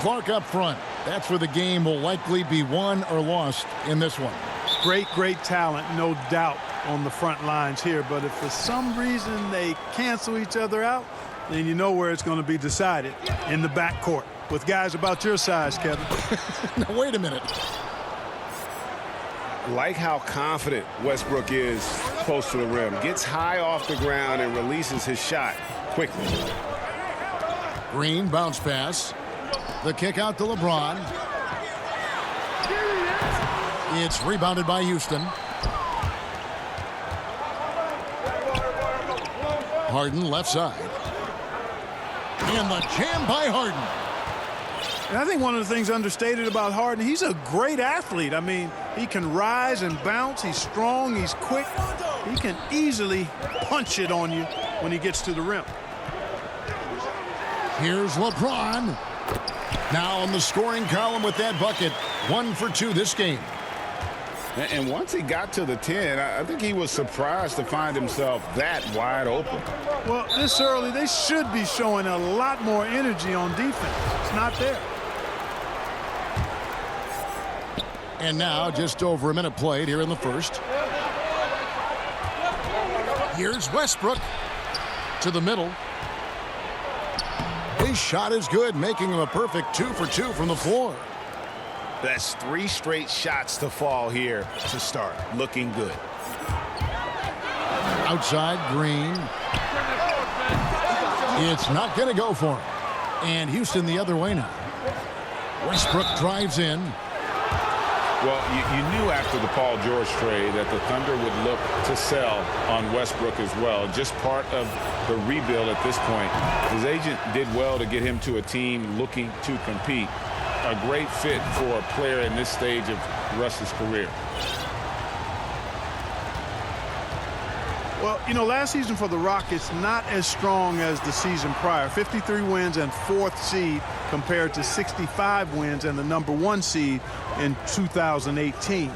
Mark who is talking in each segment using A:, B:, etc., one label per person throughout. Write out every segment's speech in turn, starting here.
A: Clark up front. That's where the game will likely be won or lost in this one.
B: Great talent, no doubt, on the front lines here. But if for some reason they cancel each other out, then you know where it's going to be decided, in the backcourt with guys about your size, Kevin.
A: Now, wait a minute.
C: Like how confident Westbrook is close to the rim. Gets high off the ground and releases his shot quickly.
A: Green bounce pass. The kick out to LeBron. It's rebounded by Houston. Harden left side. And the jam by Harden.
B: And I think one of the things understated about Harden, he's a great athlete. I mean, he can rise and bounce. He's strong. He's quick. He can easily punch it on you when he gets to the rim.
A: Here's LeBron. Now on the scoring column with that bucket. 1 for 2 this game.
C: And once he got to the 10, I think he was surprised to find himself that wide open.
B: Well, this early, they should be showing a lot more energy on defense. It's not there.
A: And now just over a minute played here in the first. Here's Westbrook to the middle. His shot is good, making him a perfect 2 for 2 from the floor.
C: That's 3 straight shots to fall here to start. Looking good.
A: Outside, Green. It's not going to go for him. And Houston the other way now. Westbrook drives in.
C: Well, you knew after the Paul George trade that the Thunder would look to sell on Westbrook as well. Just part of the rebuild at this point. His agent did well to get him to a team looking to compete. A great fit for a player in this stage of Russ's career.
B: Well, you know, last season for the Rockets, not as strong as the season prior. 53 wins and 4th seed compared to 65 wins and the #1 seed in 2018.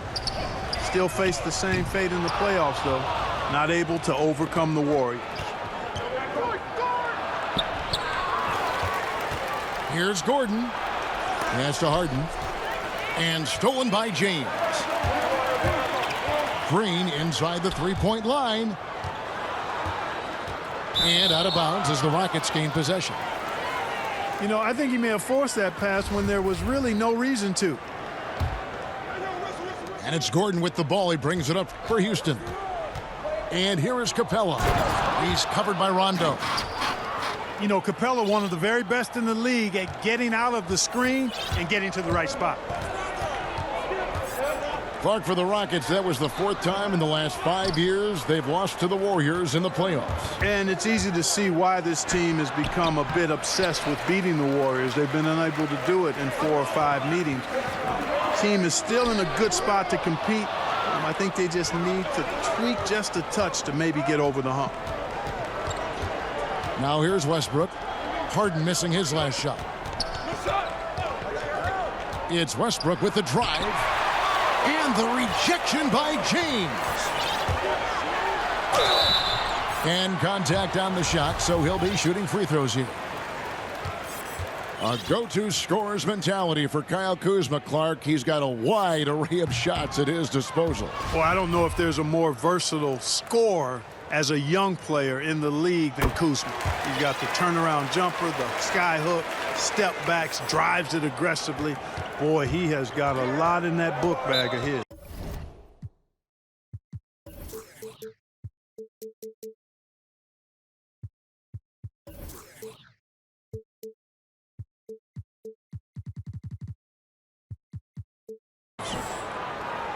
B: Still face the same fate in the playoffs, though. Not able to overcome the Warriors.
A: Here's Gordon. Pass to Harden. And stolen by James. Green inside the three-point line. And out of bounds as the Rockets gain possession.
B: You know, I think he may have forced that pass when there was really no reason to.
A: And it's Gordon with the ball. He brings it up for Houston. And here is Capella. He's covered by Rondo.
B: You know, Capella, one of the very best in the league at getting out of the screen and getting to the right spot.
A: Clark for the Rockets. That was the 4th time in the last 5 years they've lost to the Warriors in the playoffs.
B: And it's easy to see why this team has become a bit obsessed with beating the Warriors. They've been unable to do it in 4 or 5 meetings. The team is still in a good spot to compete. I think they just need to tweak just a touch to maybe get over the hump.
A: Now here's Westbrook. Harden missing his last shot. It's Westbrook with the drive. And the rejection by James. And contact on the shot, so he'll be shooting free throws here. A go-to scorer's mentality for Kyle Kuzma. Clark, he's got a wide array of shots at his disposal.
B: Well, I don't know if there's a more versatile scorer as a young player in the league than Kuzma. He's got the turnaround jumper, the sky hook, step backs, drives it aggressively. Boy, he has got a lot in that book bag of his.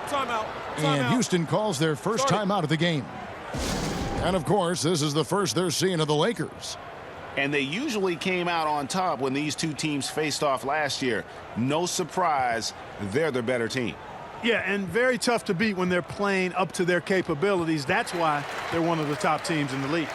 D: Timeout.
A: And Houston calls their first timeout of the game. And, of course, this is the first they're seeing of the Lakers.
C: And they usually came out on top when these two teams faced off last year. No surprise, they're the better team.
B: Yeah, and very tough to beat when they're playing up to their capabilities. That's why they're one of the top teams in the league.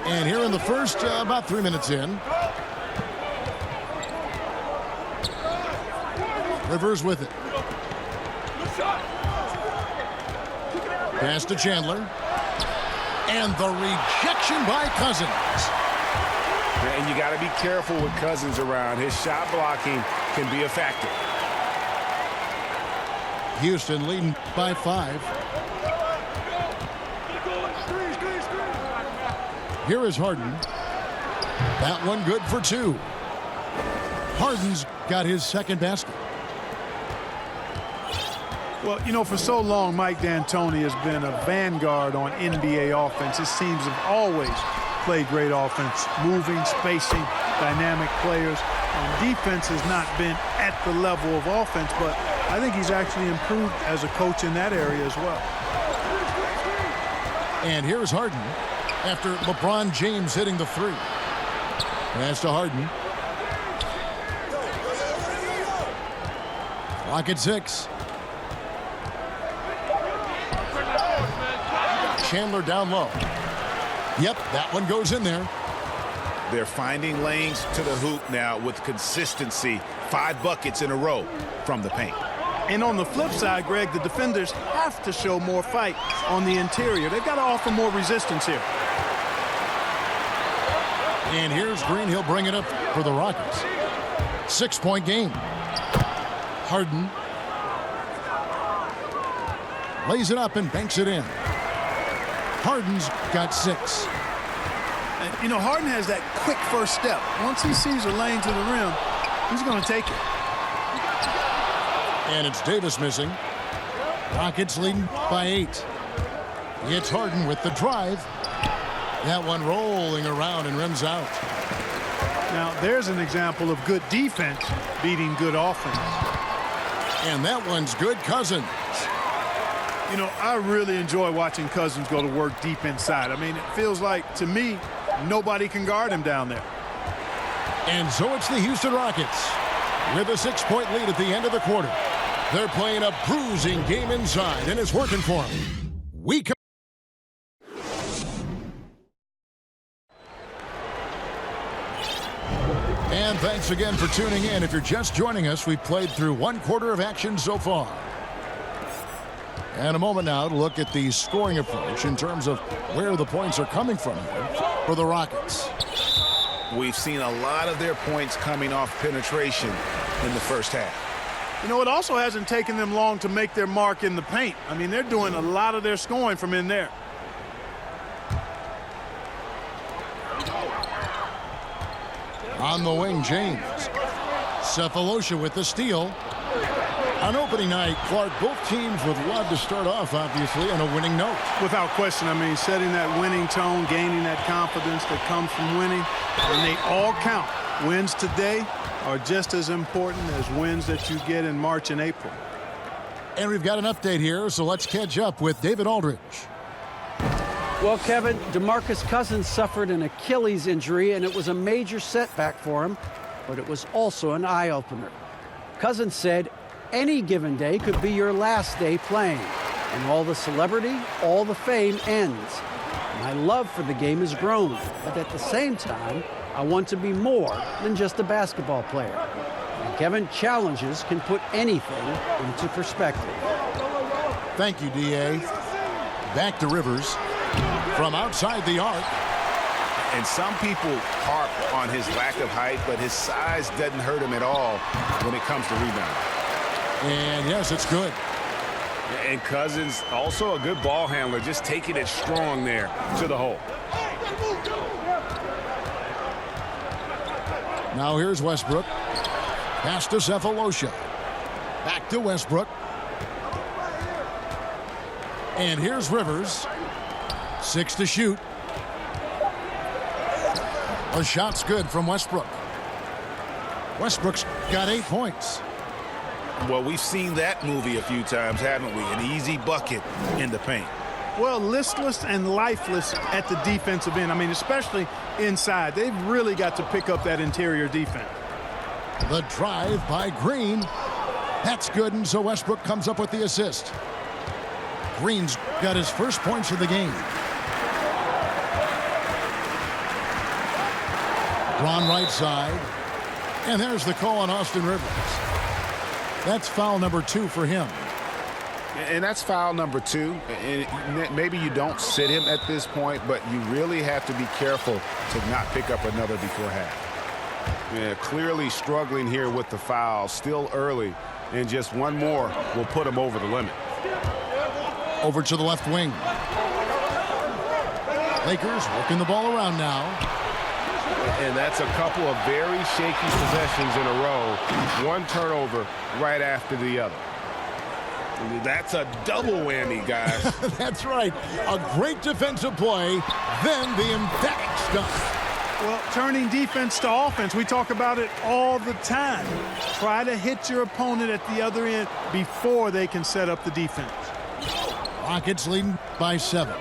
A: And here in the first, about 3 minutes in. Rivers with it. Pass to Chandler. And the rejection by Cousins.
C: And you got to be careful with Cousins around. His shot blocking can be a factor.
A: Houston leading by 5. Here is Harden. That one good for 2. Harden's got his second basket.
B: Well, you know, for so long, Mike D'Antoni has been a vanguard on NBA offense. His teams have always played great offense, moving, spacing, dynamic players. Defense has not been at the level of offense, but I think he's actually improved as a coach in that area as well.
A: And here's Harden after LeBron James hitting the 3. Pass to Harden. Clock at 6. Chandler down low. Yep, that one goes in there.
E: They're finding lanes to the hoop now with consistency. 5 buckets in a row from the paint.
B: And on the flip side, Greg, the defenders have to show more fight on the interior. They've got to offer more resistance here.
A: And here's Green. He'll bring it up for the Rockets. 6-point game. Harden lays it up and banks it in. Harden's got 6.
B: And, you know, Harden has that quick first step. Once he sees a lane to the rim, he's going to take it.
A: And it's Davis missing. Rockets leading by 8. It's Harden with the drive. That one rolling around and rims out.
B: Now, there's an example of good defense beating good offense.
A: And that one's good. Cousins.
B: You know, I really enjoy watching Cousins go to work deep inside. I mean, it feels like, to me, nobody can guard him down there.
A: And so it's the Houston Rockets with a 6-point lead at the end of the quarter. They're playing a bruising game inside, and it's working for them. We come. And thanks again for tuning in. If you're just joining us, we've played through 1 quarter of action so far. And a moment now to look at the scoring approach in terms of where the points are coming from here for the Rockets.
E: We've seen a lot of their points coming off penetration in the first half.
B: You know, it also hasn't taken them long to make their mark in the paint. I mean, they're doing a lot of their scoring from in there.
A: On the wing, James. Cephalosha with the steal. On opening night, Clark, both teams would love to start off, obviously, on a winning note.
B: Without question, I mean, setting that winning tone, gaining that confidence that comes from winning, and they all count. Wins today are just as important as wins that you get in March and April.
A: And we've got an update here, so let's catch up with David Aldridge.
F: Well, Kevin, DeMarcus Cousins suffered an Achilles injury, and it was a major setback for him, but it was also an eye-opener. Cousins said, any given day could be your last day playing, and all the celebrity, all the fame ends. My love for the game has grown, but at the same time, I want to be more than just a basketball player. And Kevin, challenges can put anything into perspective.
A: Thank you, D.A. Back to Rivers from outside the arc.
E: And some people harp on his lack of height, but his size doesn't hurt him at all when it comes to rebounding.
A: And yes, it's good.
C: And Cousins, also a good ball handler, just taking it strong there to the hole.
A: Now here's Westbrook. Pass to Cephalosha. Back to Westbrook. And here's Rivers. 6 to shoot. A shot's good from Westbrook. Westbrook's got 8 points.
E: Well, we've seen that movie a few times, haven't we? An easy bucket in the paint.
B: Well, listless and lifeless at the defensive end. I mean, especially inside. They've really got to pick up that interior defense.
A: The drive by Green. That's good, and so Westbrook comes up with the assist. Green's got his first points of the game. Braun right side. And there's the call on Austin Rivers. That's foul number 2 for him.
E: And that's foul number 2. And maybe you don't sit him at this point, but you really have to be careful to not pick up another before half. Yeah, clearly struggling here with the foul. Still early, and just one more will put him over the limit.
A: Over to the left wing. Lakers working the ball around now.
C: And that's a couple of very shaky possessions in a row. One turnover right after the other. That's a double whammy, guys.
A: That's right. A great defensive play, then the emphatic stuff.
B: Well, turning defense to offense, we talk about it all the time. Try to hit your opponent at the other end before they can set up the defense.
A: Rockets leading by 7.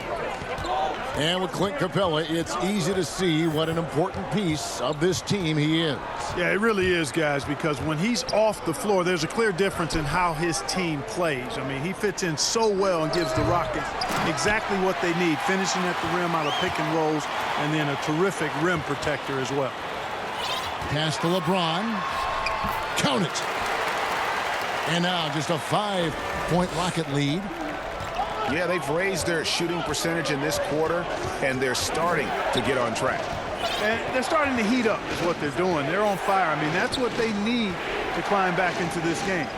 A: And with Clint Capella, it's easy to see what an important piece of this team he is.
B: Yeah, it really is, guys, because when he's off the floor, there's a clear difference in how his team plays. I mean, he fits in so well and gives the Rockets exactly what they need, finishing at the rim out of pick and rolls, and then a terrific rim protector as well.
A: Pass to LeBron. Count it. And now just a 5-point Rocket lead.
E: Yeah, they've raised their shooting percentage in this quarter, and they're starting to get on track.
B: And they're starting to heat up is what they're doing. They're on fire. I mean, that's what they need to climb back into this game.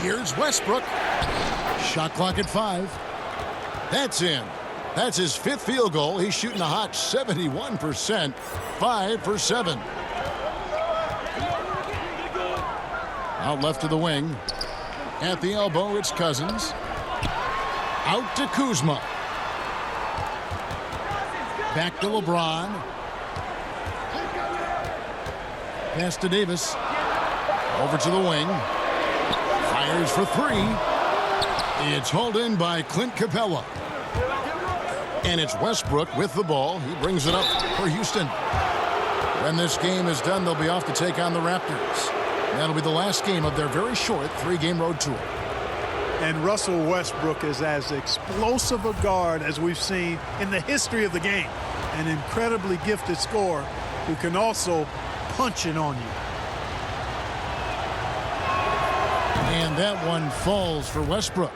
A: Here's Westbrook. Shot clock at 5. That's in. That's his 5th field goal. He's shooting a hot 71%. 5 for 7. Out left to the wing. At the elbow, it's Cousins. Out to Kuzma. Back to LeBron. Pass to Davis. Over to the wing. Fires for 3. It's hauled in by Clint Capella. And it's Westbrook with the ball. He brings it up for Houston. When this game is done, they'll be off to take on the Raptors. That'll be the last game of their very short 3-game road tour.
B: And Russell Westbrook is as explosive a guard as we've seen in the history of the game. An incredibly gifted scorer who can also punch it on you.
A: And that one falls for Westbrook.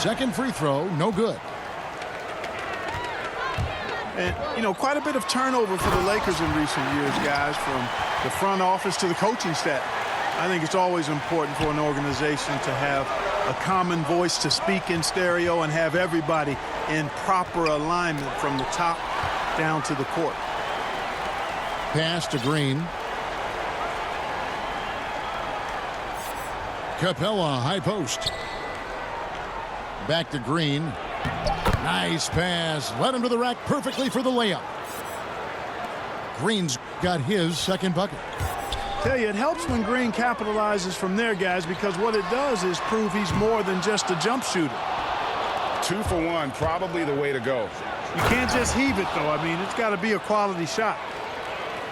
A: Second free throw, no good.
B: And, you know, quite a bit of turnover for the Lakers in recent years, guys, from the front office to the coaching staff. I think it's always important for an organization to have a common voice to speak in stereo and have everybody in proper alignment from the top down to the court.
A: Pass to Green. Capella, high post. Back to Green. Nice pass. Led him to the rack perfectly for the layup. Green's got his second bucket.
B: Tell you, it helps when Green capitalizes from there, guys, because what it does is prove he's more than just a jump shooter.
C: 2 for 1, probably the way to go.
B: You can't just heave it, though. I mean, it's got to be a quality shot.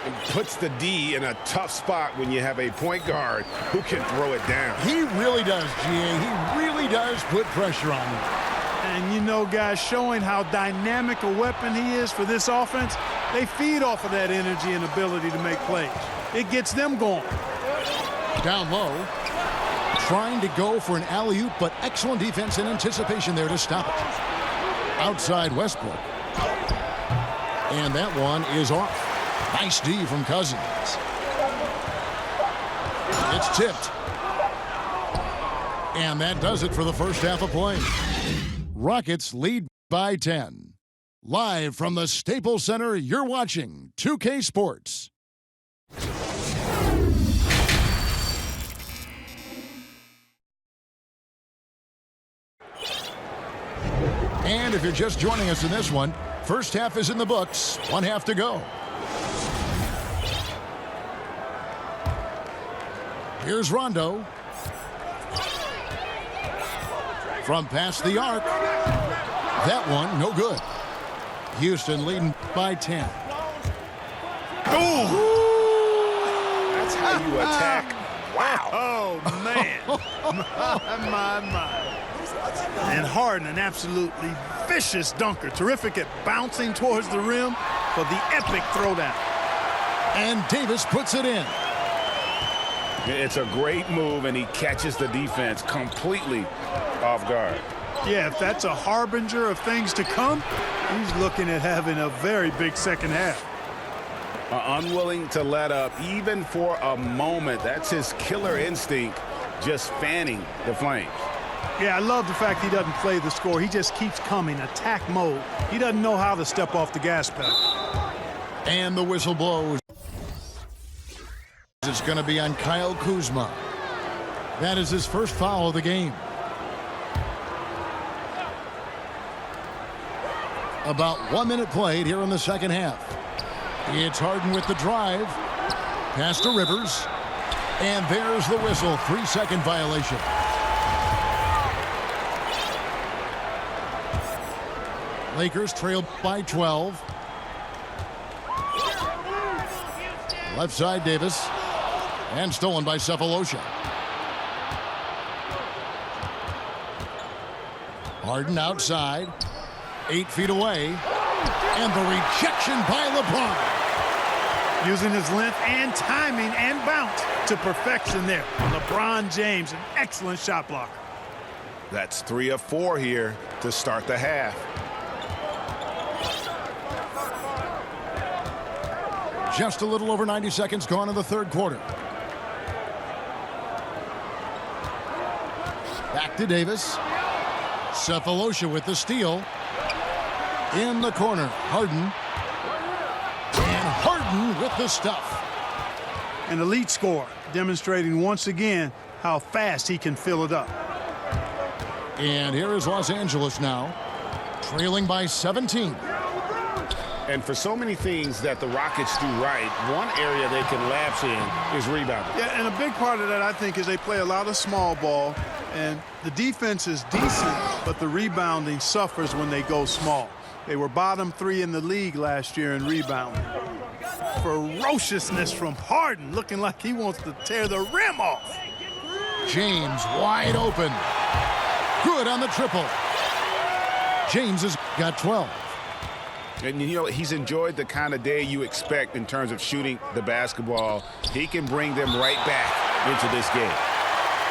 C: It puts the D in a tough spot when you have a point guard who can throw it down.
A: He really does, GA. He really does put pressure on him.
B: And, you know, guys, showing how dynamic a weapon he is for this offense, they feed off of that energy and ability to make plays. It gets them going.
A: Down low. Trying to go for an alley-oop, but excellent defense and anticipation there to stop it. Outside Westbrook. And that one is off. Nice D from Cousins. It's tipped. And that does it for the first half of play. Rockets lead by 10. Live from the Staples Center, you're watching 2K Sports. And if you're just joining us in this one, first half is in the books, 1 half to go. Here's Rondo. From past the arc. That one, no good. Houston leading by 10.
C: Ooh. That's how you attack
E: Wow.
B: Oh, man. my. And Harden, an absolutely vicious dunker. Terrific at bouncing towards the rim for the epic throwdown.
A: And Davis puts it in.
C: It's a great move, and he catches the defense completely off guard.
B: Yeah, if that's a harbinger of things to come, he's looking at having a very big second half.
E: Unwilling to let up even for a moment. That's his killer instinct, just fanning the flames.
B: Yeah, I love the fact he doesn't play the score. He just keeps coming, attack mode. He doesn't know how to step off the gas pedal.
A: And the whistle blows. It's going to be on Kyle Kuzma. That is his first foul of the game. About 1 minute played here in the second half. It's Harden with the drive. Pass to Rivers. And there's the whistle. 3-second violation. Lakers trail by 12. Left side, Davis. And stolen by Cephalosha. Harden outside. 8 feet away. And the rejection by LeBron.
B: Using his length and timing and bounce to perfection there. LeBron James, an excellent shot blocker.
E: That's 3 of 4 here to start the half.
A: Just a little over 90 seconds gone in the third quarter. Back to Davis. Cephalosha with the steal. In the corner, Harden. And Harden with the stuff.
B: An elite scorer, demonstrating once again how fast he can fill it up.
A: And here is Los Angeles now, trailing by 17.
E: And for so many things that the Rockets do right, one area they can lapse in is rebounding.
B: Yeah, and a big part of that, I think, is they play a lot of small ball, and the defense is decent, but the rebounding suffers when they go small. They were bottom 3 in the league last year in rebounding. Ferociousness from Harden, looking like he wants to tear the rim off.
A: James wide open. Good on the triple. James has got 12.
E: And, you know, he's enjoyed the kind of day you expect in terms of shooting the basketball. He can bring them right back into this game.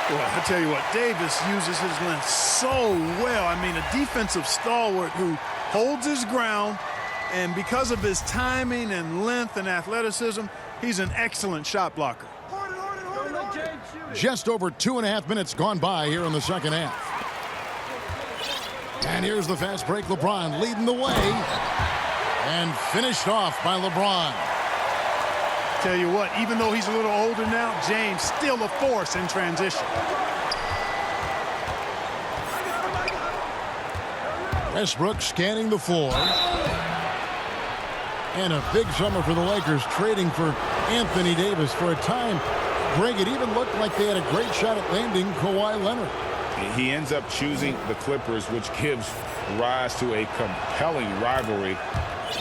B: Well, I tell you what, Davis uses his length so well. I mean, a defensive stalwart who holds his ground, and because of his timing and length and athleticism, he's an excellent shot blocker.
A: Just over 2.5 minutes gone by here in the second half. And here's the fast break. LeBron leading the way. And finished off by LeBron.
B: Tell you what, even though he's a little older now, James still a force in transition.
A: Westbrook scanning the floor. And a big summer for the Lakers, trading for Anthony Davis. For a time, Greg, it even looked like they had a great shot at landing Kawhi Leonard.
C: He ends up choosing the Clippers, which gives rise to a compelling rivalry.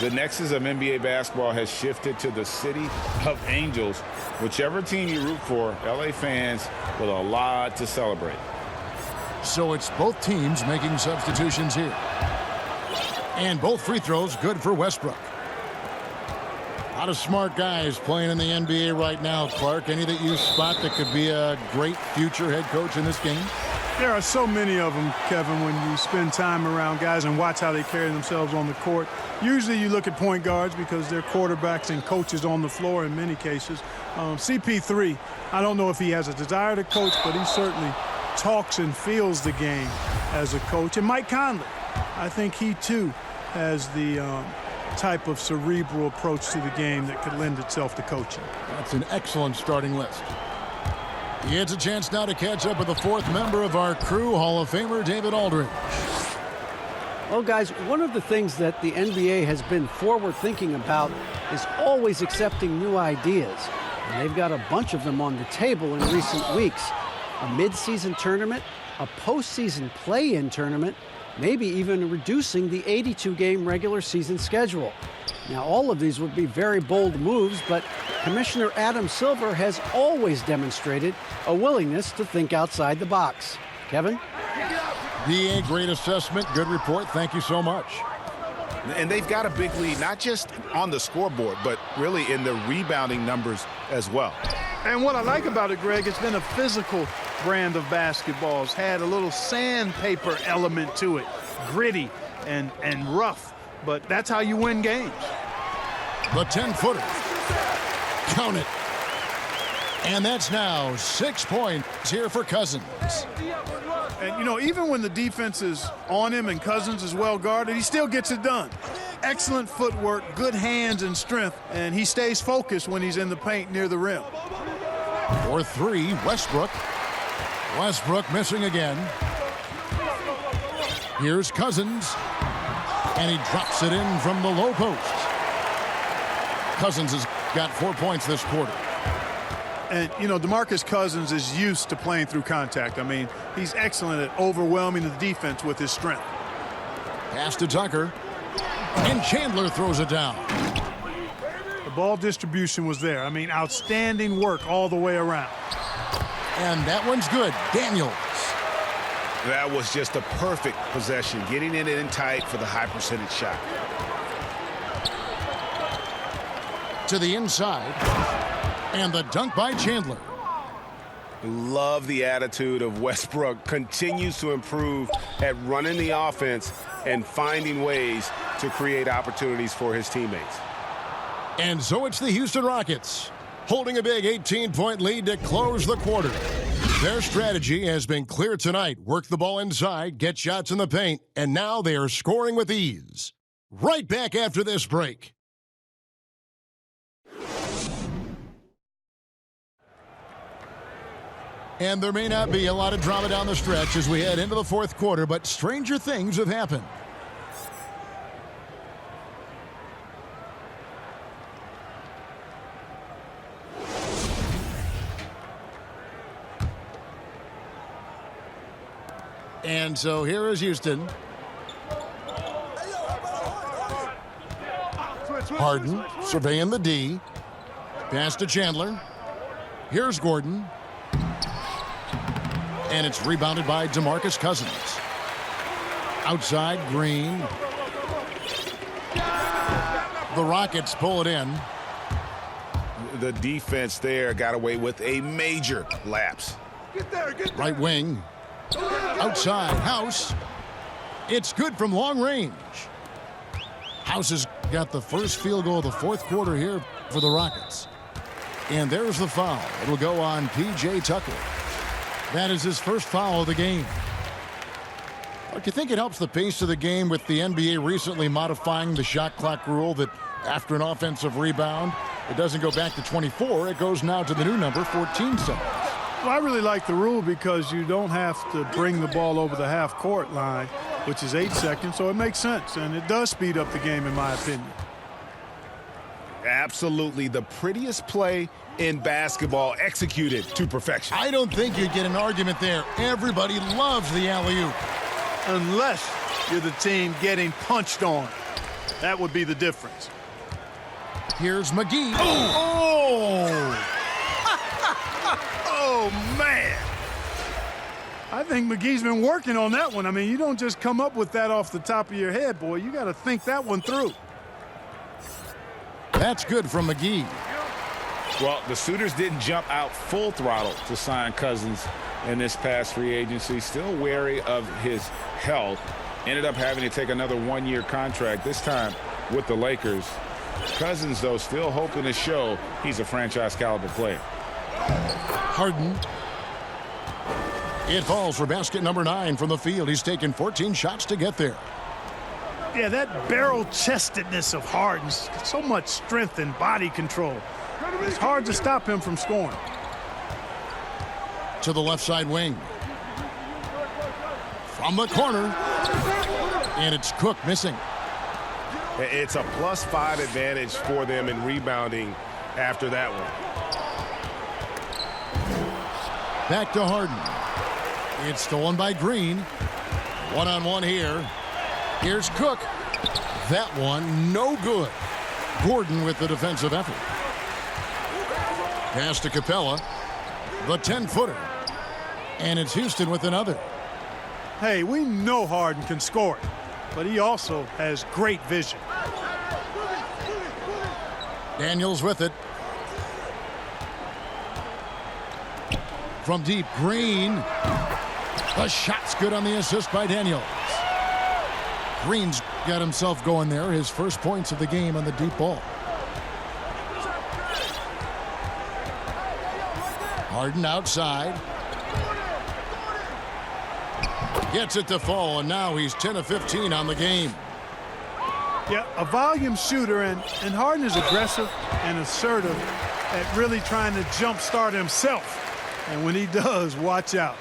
C: The nexus of NBA basketball has shifted to the city of angels. Whichever team you root for, LA fans with a lot to celebrate.
A: So it's both teams making substitutions here. And both free throws good for Westbrook. A lot of smart guys playing in the NBA right now, Clark. Any that you spot that could be a great future head coach in this game?
B: There are so many of them, Kevin, when you spend time around guys and watch how they carry themselves on the court. Usually you look at point guards because they're quarterbacks and coaches on the floor in many cases. CP3, I don't know if he has a desire to coach, but he certainly talks and feels the game as a coach. And Mike Conley, I think he too has the type of cerebral approach to the game that could lend itself to coaching.
A: That's an excellent starting list. He has a chance now to catch up with the fourth member of our crew, Hall of Famer David Aldridge.
F: Well, guys, one of the things that the NBA has been forward thinking about is always accepting new ideas. And they've got a bunch of them on the table in recent weeks. A mid-season tournament, a postseason play-in tournament, maybe even reducing the 82-game regular season schedule. Now, all of these would be very bold moves, but Commissioner Adam Silver has always demonstrated a willingness to think outside the box. Kevin?
A: BA, great assessment, good report. Thank you so much.
E: And they've got a big lead, not just on the scoreboard, but really in the rebounding numbers as well.
B: And what I like about it, Greg, it's been a physical brand of basketball. It's had a little sandpaper element to it, gritty and rough, but that's how you win games.
A: The 10-footer. Count it. And that's now 6 points here for Cousins.
B: And, you know, even when the defense is on him and Cousins is well guarded, he still gets it done. Excellent footwork, good hands and strength, and he stays focused when he's in the paint near the rim.
A: For three, Westbrook. Westbrook missing again. Here's Cousins. And he drops it in from the low post. Cousins has got 4 points this quarter.
B: And, you know, DeMarcus Cousins is used to playing through contact. I mean, he's excellent at overwhelming the defense with his strength.
A: Pass to Tucker. And Chandler throws it down.
B: The ball distribution was there. I mean, outstanding work all the way around.
A: And that one's good. Daniels.
E: That was just a perfect possession, getting it in tight for the high percentage shot.
A: To the inside. And the dunk by Chandler.
E: Love the attitude of Westbrook. Continues to improve at running the offense and finding ways to create opportunities for his teammates.
A: And so it's the Houston Rockets, holding a big 18-point lead to close the quarter. Their strategy has been clear tonight. Work the ball inside, get shots in the paint, and now they are scoring with ease. Right back after this break. And there may not be a lot of drama down the stretch as we head into the fourth quarter, but stranger things have happened. And so here is Houston. Harden surveying the D. Pass to Chandler. Here's Gordon. And it's rebounded by DeMarcus Cousins. Outside, Green. The Rockets pull it in.
E: The defense there got away with a major lapse.
A: Right wing. Outside, House. It's good from long range. House has got the first field goal of the fourth quarter here for the Rockets. And there's the foul. It'll go on P.J. Tucker. That is his first foul of the game. Do you think it helps the pace of the game with the NBA recently modifying the shot clock rule that after an offensive rebound, it doesn't go back to 24, it goes now to the new number, 14 seconds.
B: Well, I really like the rule because you don't have to bring the ball over the half-court line, which is 8 seconds, so it makes sense, and it does speed up the game, in my opinion.
E: Absolutely the prettiest play in basketball, executed to perfection.
A: I don't think you'd get an argument there. Everybody loves the alley-oop.
B: Unless you're the team getting punched on. That would be the difference.
A: Here's McGee. Oh!
B: Oh, man. I think McGee's been working on that one. I mean, you don't just come up with that off the top of your head, boy. You got to think that one through.
A: That's good from McGee.
C: Well, the suitors didn't jump out full throttle to sign Cousins in this past free agency. Still wary of his health. Ended up having to take another one-year contract, this time with the Lakers. Cousins, though, still hoping to show he's a franchise-caliber player.
A: Harden. It falls for basket number 9 from the field. He's taken 14 shots to get there.
B: Yeah, that barrel-chestedness of Harden, so much strength and body control. It's hard to stop him from scoring.
A: To the left side wing. From the corner. And it's Cook missing.
E: It's a +5 advantage for them in rebounding after that one.
A: Back to Harden. It's stolen by Green. One-on-one here. Here's Cook. That one, no good. Gordon with the defensive effort. Pass to Capella. The 10-footer. And it's Houston with another.
B: Hey, we know Harden can score it, but he also has great vision.
A: Daniels with it. From deep, Green. The shot's good on the assist by Daniels. Green's got himself going there. His first points of the game on the deep ball. Harden outside. Gets it to fall, and now he's 10 of 15 on the game.
B: Yeah, a volume shooter, and Harden is aggressive and assertive at really trying to jumpstart himself. And when he does, watch out.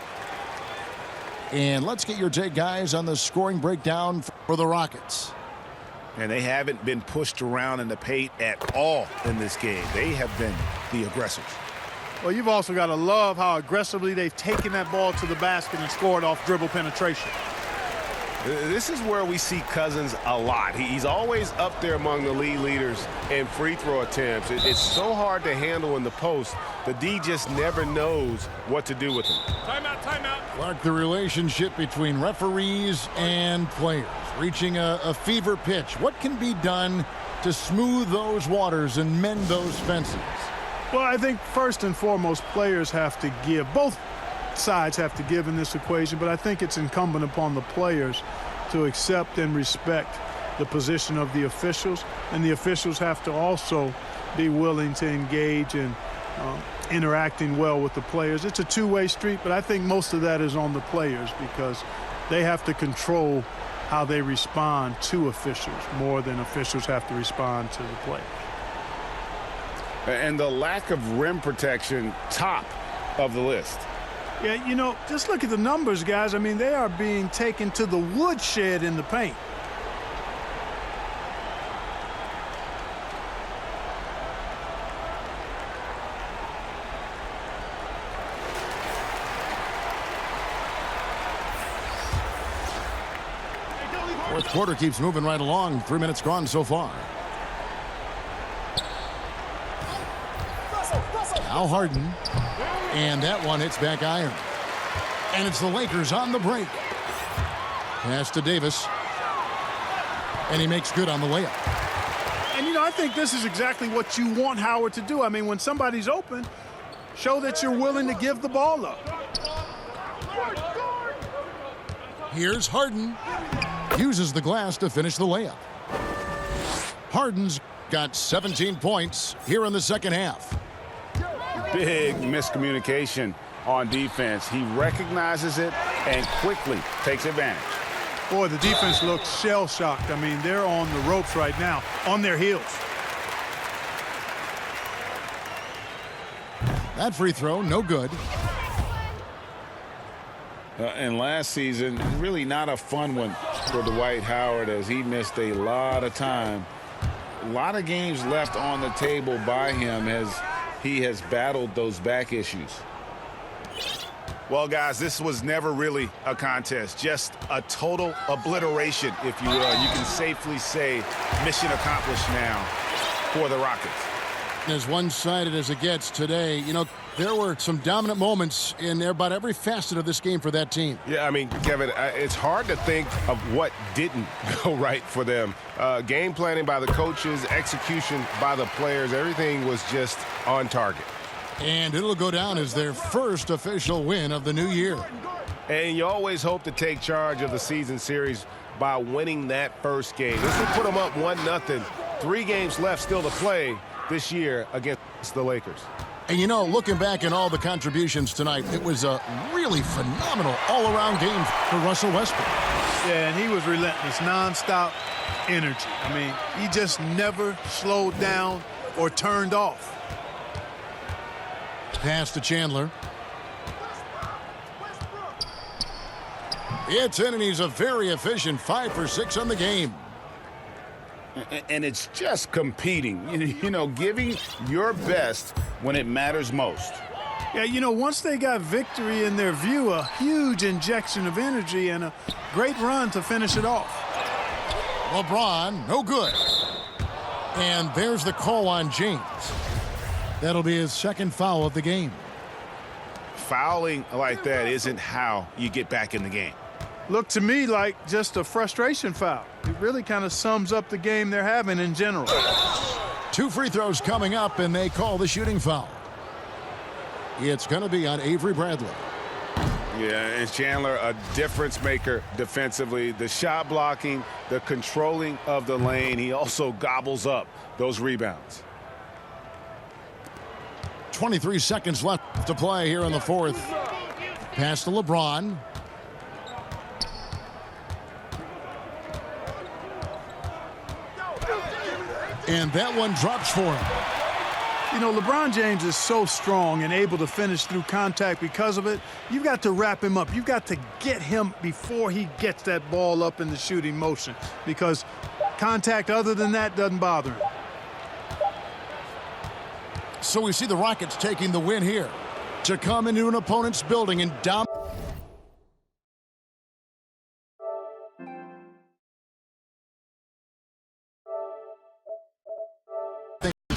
A: And let's get your take, guys, on the scoring breakdown for the Rockets.
E: And they haven't been pushed around in the paint at all in this game. They have been the aggressors.
B: Well, you've also got to love how aggressively they've taken that ball to the basket and scored off dribble penetration.
G: This is where we see Cousins a lot. He's always up there among the league leaders in free throw attempts. It's so hard to handle in the post. The D just never knows what to do with him.
D: Timeout, timeout.
A: Clark, the relationship between referees and players reaching a fever pitch. What can be done to smooth those waters and mend those fences?
B: Well, I think first and foremost, players have to give. Both sides have to give in this equation, but I think it's incumbent upon the players to accept and respect the position of the officials, and the officials have to also be willing to engage in interacting well with the players. It's a two-way street, but I think most of that is on the players because they have to control how they respond to officials more than officials have to respond to the players.
E: And the lack of rim protection, top of the list.
B: Yeah, you know, just look at the numbers, guys. I mean, they are being taken to the woodshed in the paint.
A: Fourth quarter keeps moving right along. 3 minutes gone so far. Now Harden. And that one hits back iron. And it's the Lakers on the break. Pass to Davis. And he makes good on the layup.
B: And, you know, I think this is exactly what you want Howard to do. I mean, when somebody's open, show that you're willing to give the ball up.
A: Here's Harden. Uses the glass to finish the layup. Harden's got 17 points here in the second half.
E: Big miscommunication on defense. He recognizes it and quickly takes advantage.
B: Boy, the defense looks shell-shocked. I mean, they're on the ropes right now, on their heels.
A: That free throw, no good.
C: And last season, really not a fun one for Dwight Howard as he missed a lot of time. A lot of games left on the table by him as he has battled those back issues.
E: Well, guys, this was never really a contest, just a total obliteration, if you will. You can safely say mission accomplished now for the Rockets.
A: As one-sided as it gets today, you know, there were some dominant moments in about every facet of this game for that team.
G: Yeah, I mean, Kevin, it's hard to think of what didn't go right for them. Game planning by the coaches, execution by the players, everything was just on target.
A: And it'll go down as their first official win of the new year.
G: And you always hope to take charge of the season series by winning that first game. This will put them up 1-0. 3 games left still to play this year against the Lakers.
A: And, you know, looking back at all the contributions tonight, it was a really phenomenal all-around game for Russell Westbrook.
B: Yeah, and he was relentless, nonstop energy. I mean, he just never slowed down or turned off.
A: Pass to Chandler. It's in, and he's a very efficient 5 for 6 on the game.
E: And it's just competing, you know, giving your best when it matters most.
B: Yeah, you know, once they got victory in their view, a huge injection of energy and a great run to finish it off.
A: LeBron, no good. And there's the call on James. That'll be his second foul of the game.
E: Fouling like that isn't how you get back in the game.
B: Looked to me like just a frustration foul. It really kind of sums up the game they're having in general.
A: 2 free throws coming up, and they call the shooting foul. It's going to be on Avery Bradley.
E: Yeah, and Chandler, a difference maker defensively. The shot blocking, the controlling of the lane. He also gobbles up those rebounds.
A: 23 seconds left to play here in the fourth. Pass to LeBron. And that one drops for him.
B: You know, LeBron James is so strong and able to finish through contact because of it. You've got to wrap him up. You've got to get him before he gets that ball up in the shooting motion, because contact other than that doesn't bother him.
A: So we see the Rockets taking the win here to come into an opponent's building and dominate.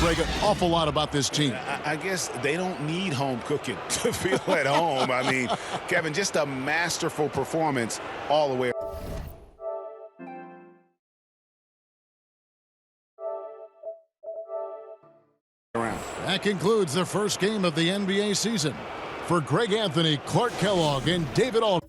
A: An awful lot about this team.
E: I guess they don't need home cooking to feel at home. I mean, Kevin, just a masterful performance all the way around.
A: That concludes the first game of the NBA season. For Greg Anthony, Clark Kellogg, and David Aldridge.